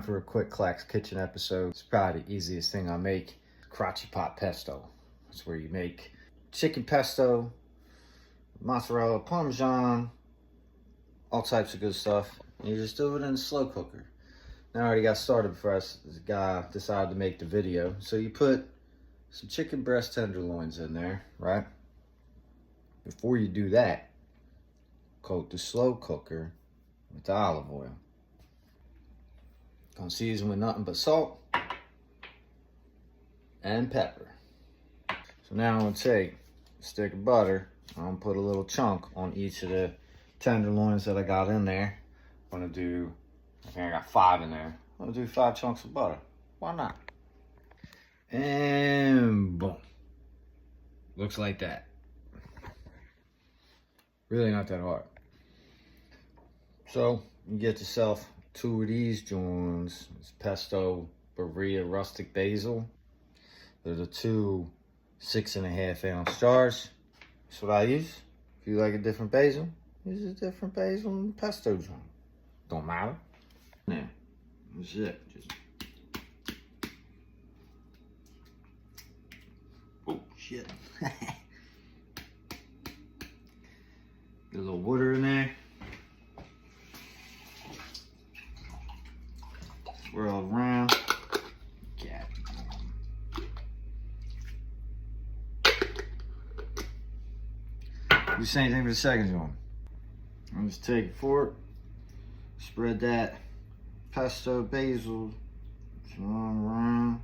time for a quick KLAK'S kitchen episode. It's probably the easiest thing I make. Crotchy pot pesto. It's where you make chicken pesto, mozzarella, Parmajawn, all types of good stuff. And you just do it in a slow cooker. Now I already got started before this guy decided to make the video. So you put some chicken breast tenderloins in there, right? Before you do that, coat the slow cooker with the olive oil. Gonna season with nothing but salt and pepper. So now I'm gonna take a stick of butter. I'm gonna put a little chunk on each of the tenderloins that I got in there. I'm gonna do, I think I got 5 in there. I'm gonna do 5 chunks of butter. Why not? And boom. Looks like that. Really not that hard. So you get yourself 2 of these joints. It's pesto, Berea, rustic basil. They're the 2 6.5-ounce jars. That's what I use. If you like a different basil, use a different basil and pesto joint. Don't matter. Now, that's it. Just. Oh shit. Get a little water in there. Swirl around. Yeah. Do the same thing for the second one. I'm just take a fork, spread that pesto basil, swirl around.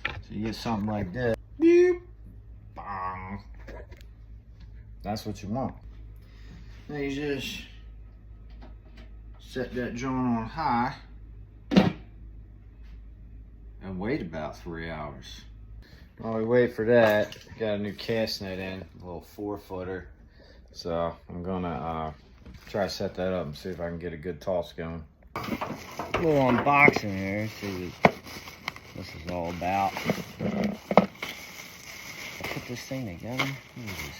So you get something like that. Beep. Bang. That's what you want. Now you just set that joint on high and wait about 3 hours. While we wait for that, got a new cast net in, a little 4-footer. So I'm gonna try to set that up and see if I can get a good toss going. A little unboxing here, see what this is all about. I put this thing together. Look at this.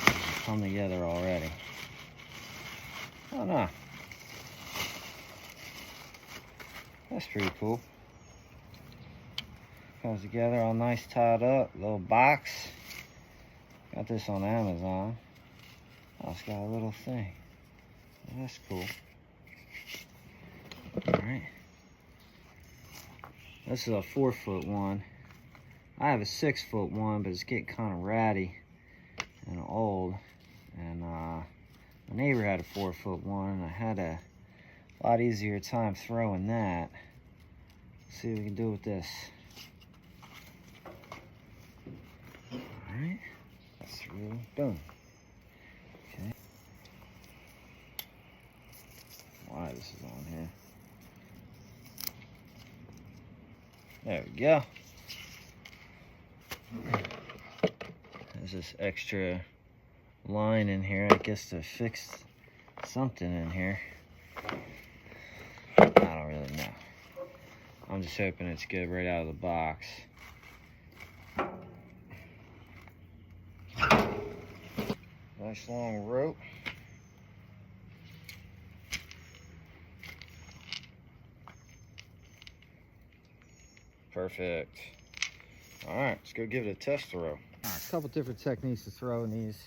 It's come together already. Oh no. That's pretty cool. Comes together all nice, tied up. Little box. Got this on Amazon. Oh, it's got a little thing. Oh, that's cool. Alright. This is a 4-foot one. I have a 6-foot one, but it's getting kind of ratty and old. And my neighbor had a 4-foot one, and I had a lot easier time throwing that. Let's see what we can do with this. Alright, that's through. Boom. Okay. Why this is on here. There we go. There's this extra line in here, I guess, to fix something in here. I don't really know. I'm just hoping it's good right out of the box. Nice long rope. Perfect. All right, let's go give it a test throw. All right, a couple different techniques to throw in these.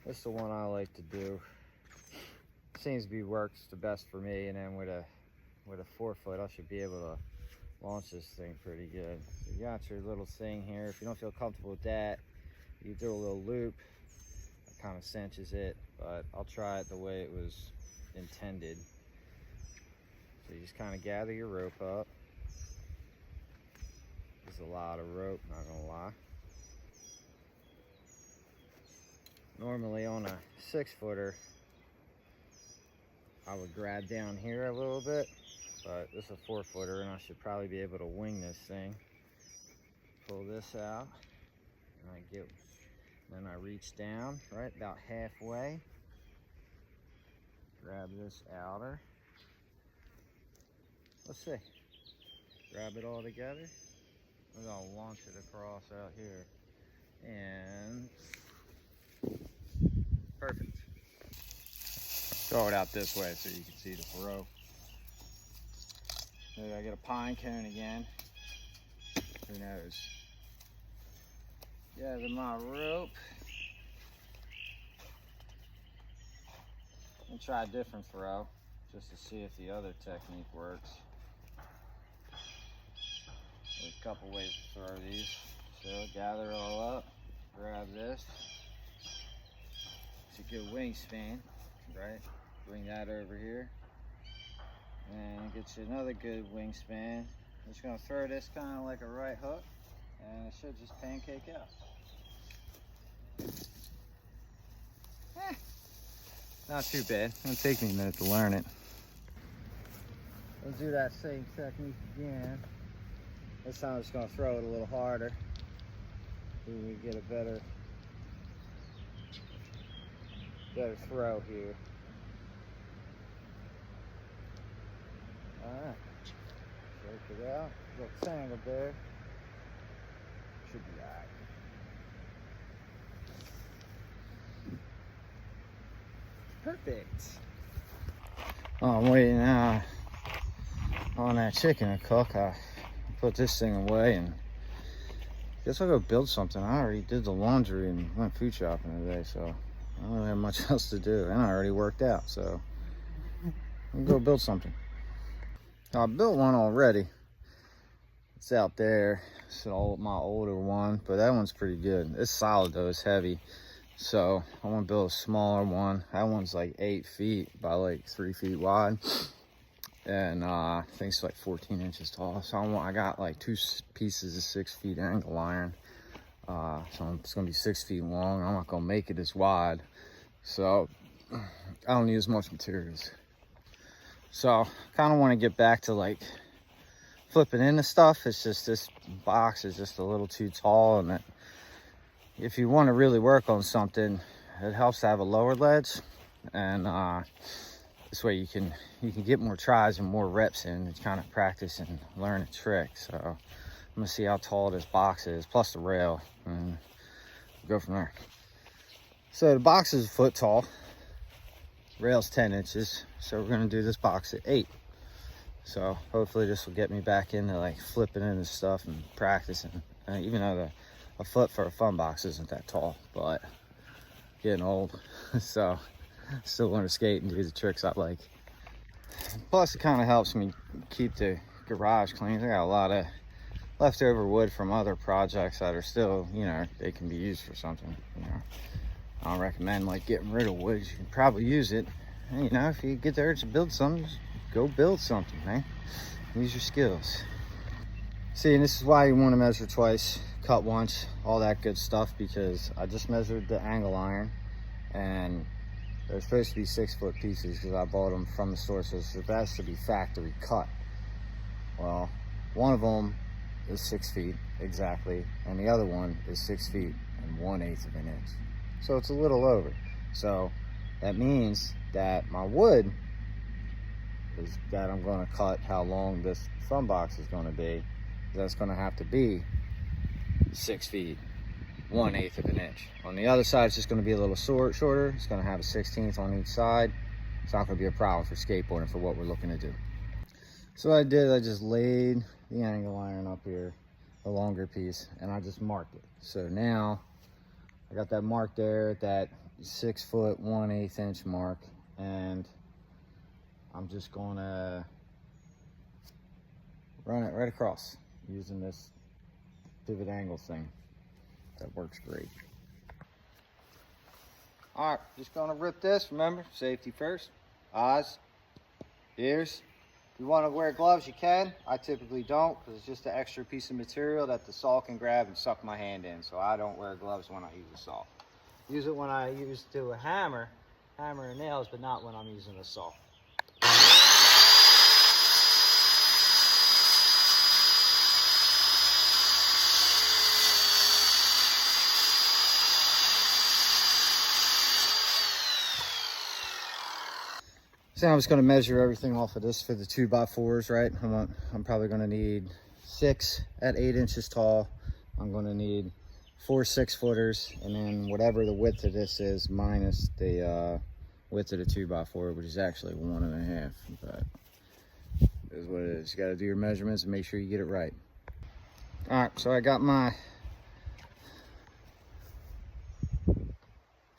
That's the one I like to do. Seems to be works the best for me, and then with a 4-foot, I should be able to launch this thing pretty good. So you got your little thing here. If you don't feel comfortable with that, you do a little loop. That kind of cinches it, but I'll try it the way it was intended. So you just kind of gather your rope up. There's a lot of rope, not gonna lie. Normally on a 6-footer, I would grab down here a little bit, but this is a 4-footer, and I should probably be able to wing this thing. Pull this out, and then I reach down, right about halfway. Grab this outer. Let's see. Grab it all together. I'm gonna launch it across out here, and perfect. throw it out this way so you can see the throw. Maybe I get a pine cone again. Who knows? Gather my rope. And try a different throw just to see if the other technique works. There's a couple ways to throw these. So gather it all up, grab this. It's a good wingspan, right? Bring that over here. And get you another good wingspan. I'm just gonna throw this kind of like a right hook, and it should just pancake out. Not too bad. It'll take me a minute to learn it. We'll do that same technique again. This time I'm just gonna throw it a little harder. So we get a better throw here. Alright. Shake it out. A little tangled there. Should be alright. Perfect. Oh, I'm waiting on that chicken to cook. I put this thing away and guess I'll go build something. I already did the laundry and went food shopping today, so I don't really have much else to do. And I already worked out, so I'll go build something. I built one already. It's out there. It's my older one, but that one's pretty good. It's solid though, it's heavy. So I want to build a smaller one. That one's like 8 feet by like 3 feet wide. And I think it's like 14 inches tall. So I got like 2 pieces of 6 feet angle iron. So it's gonna be 6 feet long. I'm not gonna make it as wide. So I don't need as much materials. So kind of want to get back to like flipping into stuff. It's just this box is just a little too tall, and if you want to really work on something, it helps to have a lower ledge, and this way you can get more tries and more reps in to kind of practice and learn a trick. So I'm gonna see how tall this box is, plus the rail, and go from there. So the box is a foot tall, rail's 10 inches, so we're gonna do this box at 8. So hopefully this will get me back into like flipping into stuff and practicing, even though a foot for a fun box isn't that tall, but getting old, so still want to skate and do the tricks I like. Plus it kind of helps me keep the garage clean. I got a lot of leftover wood from other projects that are still, they can be used for something. I don't recommend like getting rid of wood. You can probably use it, and if you get the urge to build something, just go build something, man. Use your skills. See, and this is why you want to measure twice, cut once, all that good stuff, because I just measured the angle iron, and they're supposed to be 6 foot pieces because I bought them from the store, so it's supposed to be factory cut. Well, one of them is 6 feet exactly, and the other one is 6 feet and 1/8 of an inch. So it's a little over. So that means that my wood is that I'm going to cut how long this front box is going to be. That's going to have to be 6 feet 1/8 of an inch. On the other side, it's just going to be a little shorter. It's going to have a 16th on each side. It's not going to be a problem for skateboarding for what we're looking to do. So what I did, I just laid the angle iron up here, a longer piece, and I just marked it. So now I got that mark there at that 6 foot 1/8 inch mark, and I'm just gonna run it right across using this pivot angle thing. That works great. All right, just gonna rip this. Remember, safety first. Eyes, ears. If you want to wear gloves, you can. I typically don't, because it's just an extra piece of material that the saw can grab and suck my hand in. So I don't wear gloves when I use a saw. Use it when I use to hammer and nails, but not when I'm using a saw. So I'm just going to measure everything off of this for the 2x4s, right? I'm probably going to need 6 at 8 inches tall. I'm going to need 4 6-footers, and then whatever the width of this is minus the width of the 2x4, which is actually 1.5, but it is what it is. You got to do your measurements and make sure you get it right. All right, so I got my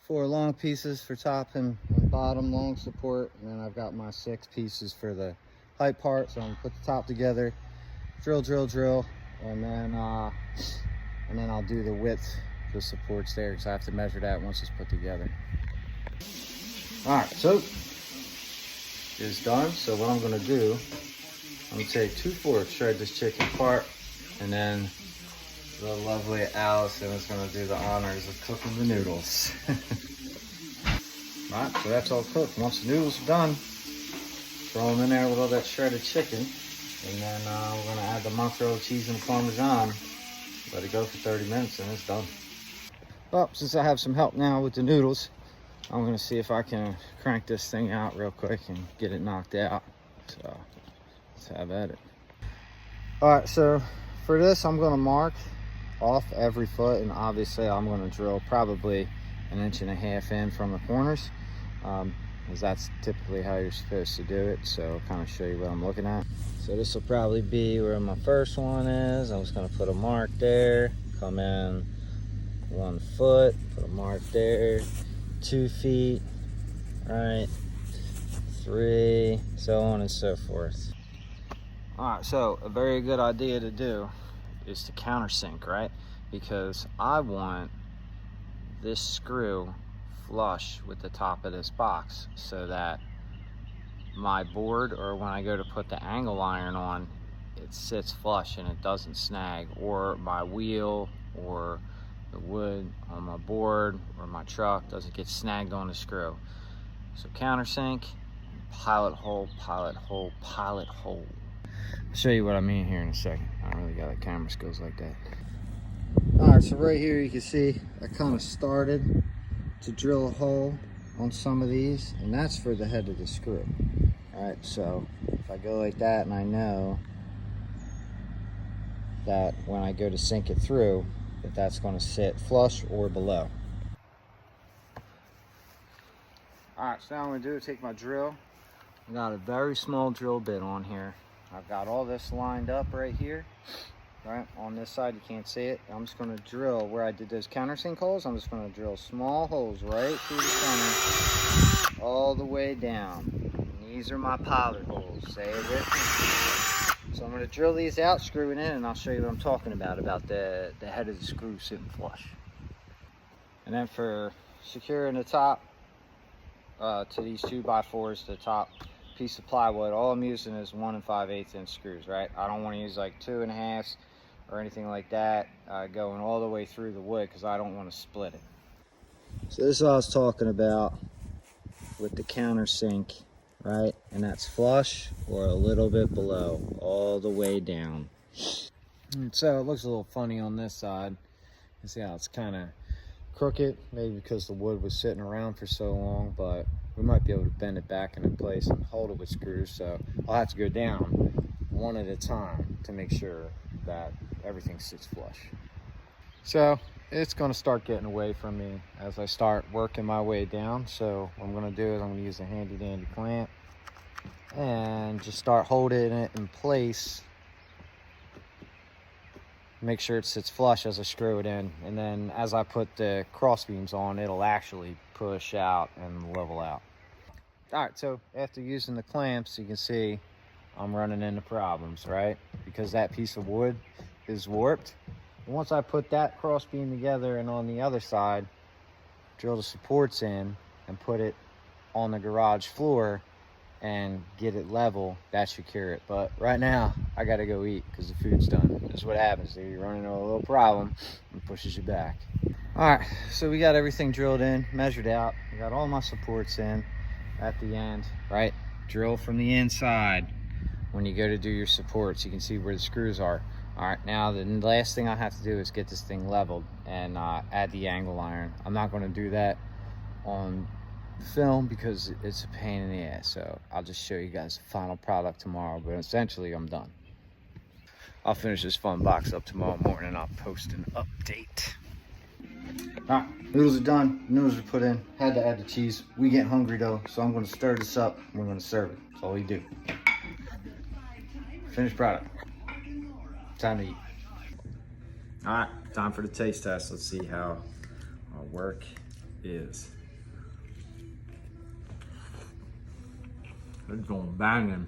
4 long pieces for top and bottom long support, and then I've got my 6 pieces for the height part. So I'm gonna put the top together, drill, and then I'll do the width, the supports there, because I have to measure that once it's put together. All right, so it's done. So what I'm gonna do, I'm gonna take 2 forks, shred this chicken apart, and then the lovely Allison is gonna do the honors of cooking the noodles. All right, so that's all cooked. Once the noodles are done, throw them in there with all that shredded chicken, and then we're gonna add the mozzarella cheese and the Parmesan. Let it go for 30 minutes and it's done. Well, since I have some help now with the noodles, I'm gonna see if I can crank this thing out real quick and get it knocked out. So let's have at it. All right, so for this, I'm gonna mark off every foot, and obviously I'm gonna drill probably 1.5 inches in from the corners, because that's typically how you're supposed to do it. So I'll kind of show you what I'm looking at. So this will probably be where my first one is. I'm just gonna put a mark there, come in 1 foot, put a mark there, 2 feet, right, 3, so on and so forth. All right, so a very good idea to do is to countersink, right? Because I want this screw flush with the top of this box, so that my board, or when I go to put the angle iron on, it sits flush and it doesn't snag, or my wheel or the wood on my board or my truck doesn't get snagged on the screw. So countersink, pilot hole, pilot hole, pilot hole. I'll show you what I mean here in a second. I don't really got the camera skills like that. All right, so right here you can see I kind of started to drill a hole on some of these, and that's for the head of the screw. All right, so if I go like that, and I know that when I go to sink it through, that that's going to sit flush or below. All right, so now I'm going to do is take my drill. I got a very small drill bit on here. I've got all this lined up right here. Right on this side, you can't see it. I'm just going to drill where I did those countersink holes. I'm just going to drill small holes right through the center, all the way down. And these are my pilot holes. Say it with me. So I'm going to drill these out, screw it in, and I'll show you what I'm talking about the head of the screw sitting flush. And then for securing the top to these 2x4s, the top piece of plywood, all I'm using is 1 5/8 inch screws, right? I don't want to use like 2.5s or anything like that, going all the way through the wood, because I don't want to split it. So this is what I was talking about with the countersink, right? And that's flush or a little bit below, all the way down. And so it looks a little funny on this side. You see how it's kind of crooked, maybe because the wood was sitting around for so long, but we might be able to bend it back into place and hold it with screws. So I'll have to go down one at a time to make sure that everything sits flush. So it's going to start getting away from me as I start working my way down. So what I'm going to do is I'm going to use a handy dandy clamp and just start holding it in place. Make sure it sits flush as I screw it in, and then as I put the cross beams on, it'll actually push out and level out. All right, so after using the clamps, you can see I'm running into problems, right? Because that piece of wood is warped. And once I put that cross beam together and on the other side, drill the supports in and put it on the garage floor and get it level, that should cure it. But right now, I gotta go eat because the food's done. That's what happens. You run into a little problem and pushes you back. All right, so we got everything drilled in, measured out. We got all my supports in at the end, right? Drill from the inside. When you go to do your supports, you can see where the screws are. All right, now the last thing I have to do is get this thing leveled and add the angle iron. I'm not gonna do that on film because it's a pain in the ass, so I'll just show you guys the final product tomorrow, but essentially I'm done. I'll finish this fun box up tomorrow morning and I'll post an update. All right, noodles are done. Noodles are put in. Had to add the cheese. We get hungry though, so I'm gonna stir this up. We're gonna serve it. That's all we do. Finished product. Time to eat. All right, time for the taste test. Let's see how our work is. It's going banging.